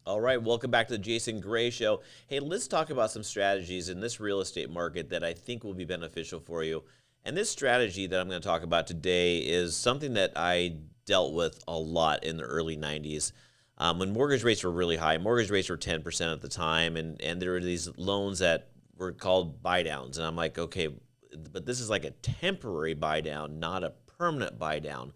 All right, welcome back to the Jason Gray Show. Hey, let's talk about some strategies in this real estate market that I think will be beneficial for you. And this strategy that I'm going to talk about today is something that I dealt with a lot in the early 90s. When mortgage rates were really high. Mortgage rates were 10% at the time, and there were these loans that were called buydowns. And I'm like, okay, but this is like a temporary buydown, not a permanent buydown.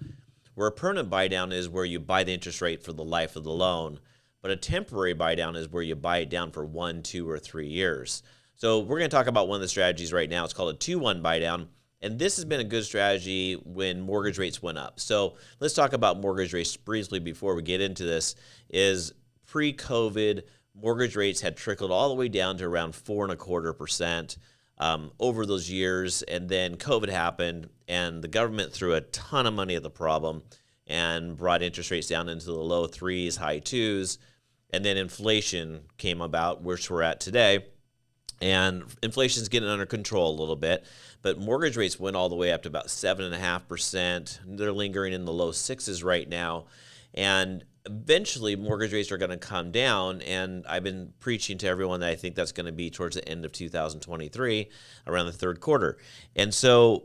Where a permanent buydown is where you buy the interest rate for the life of the loan. But a temporary buy down is where you buy it down for 1, 2, or 3 years. So we're going to talk about one of the strategies right now. It's called a 2-1 buy down. And this has been a good strategy when mortgage rates went up. So let's talk about mortgage rates briefly before we get into this. Is pre-COVID, mortgage rates had trickled all the way down to around 4.25% over those years. And then COVID happened, and the government threw a ton of money at the problem and brought interest rates down into the low 3s, high 2s. And then inflation came about, which we're at today. And inflation's getting under control a little bit. But mortgage rates went all the way up to about 7.5%. They're lingering in the low 6s right now. And eventually, mortgage rates are going to come down. And I've been preaching to everyone that I think that's going to be towards the end of 2023, around the third quarter. And so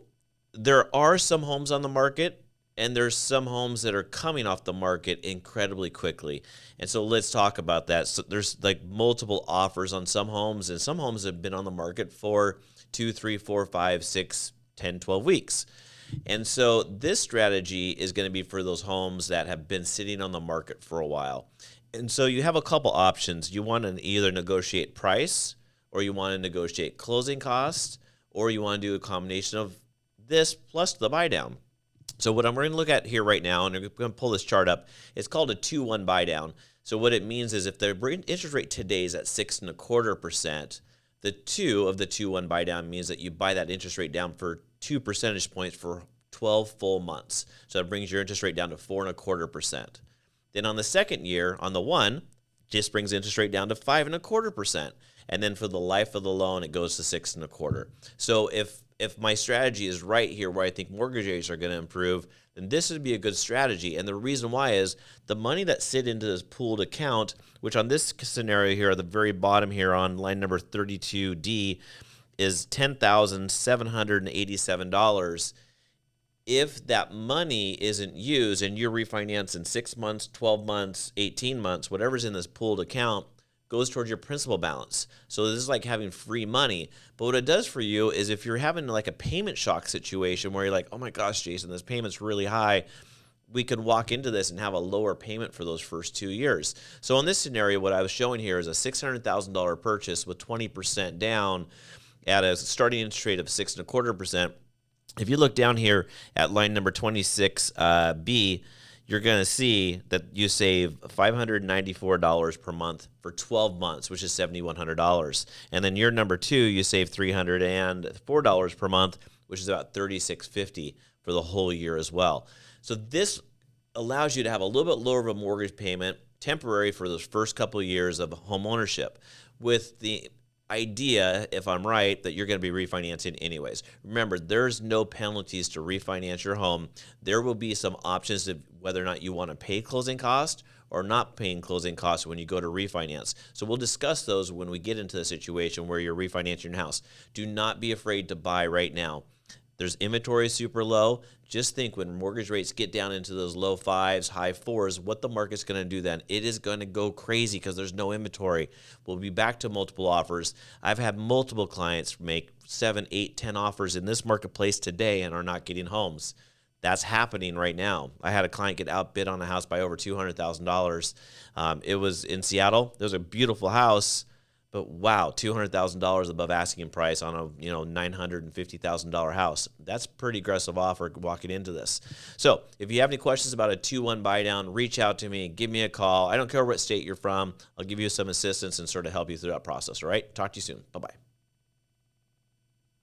there are some homes on the market, and there's some homes that are coming off the market incredibly quickly. And so let's talk about that. So there's like multiple offers on some homes, and some homes have been on the market for 2, 3, 4, 5, 6, 10, 12 weeks. And so this strategy is going to be for those homes that have been sitting on the market for a while. And so you have a couple options. You want to either negotiate price, or you want to negotiate closing costs, or you want to do a combination of this plus the buy down. So what I'm going to look at here right now, and I'm going to pull this chart up, it's called a 2-1 buy down. So what it means is if the interest rate today is at 6.25%, the 2 of the 2-1 buy down means that you buy that interest rate down for 2 percentage points for 12 full months. So that brings your interest rate down to 4.25%. Then on the second year, on the 1, just brings the interest rate down to 5.25%. And then for the life of the loan, it goes to 6.25%. So if my strategy is right here where I think mortgage rates are going to improve, then this would be a good strategy. And the reason why is the money that sit into this pooled account, which on this scenario here at the very bottom here on line number 32D is $10,787. If that money isn't used and you're refinanced in 6 months, 12 months, 18 months, whatever's in this pooled account, goes towards your principal balance. So this is like having free money. But what it does for you is if you're having like a payment shock situation where you're like, oh my gosh, Jason, this payment's really high, we could walk into this and have a lower payment for those first 2 years. So in this scenario, what I was showing here is a $600,000 purchase with 20% down at a starting interest rate of 6.25%. If you look down here at line number 26B, you're going to see that you save $594 per month for 12 months, which is $7,100. And then year number 2, you save $304 per month, which is about $3,650 for the whole year as well. So this allows you to have a little bit lower of a mortgage payment, temporary for those first couple of years of home ownership, with the idea, if I'm right, that you're going to be refinancing anyways. Remember, there's no penalties to refinance your home. There will be some options of whether or not you want to pay closing costs or not paying closing costs when you go to refinance. So we'll discuss those when we get into the situation where you're refinancing your house. Do not be afraid to buy right now. There's inventory super low. Just think when mortgage rates get down into those low 5s, high 4s, what the market's going to do then. It is going to go crazy because there's no inventory. We'll be back to multiple offers. I've had multiple clients make 7, 8, 10 offers in this marketplace today and are not getting homes. That's happening right now. I had a client get outbid on a house by over $200,000. It was in Seattle. There was a beautiful house, but wow, $200,000 above asking price on a $950,000 house. That's a pretty aggressive offer walking into this. So if you have any questions about a 2-1 buy down, reach out to me, give me a call. I don't care what state you're from. I'll give you some assistance and sort of help you through that process. All right. Talk to you soon. Bye-bye.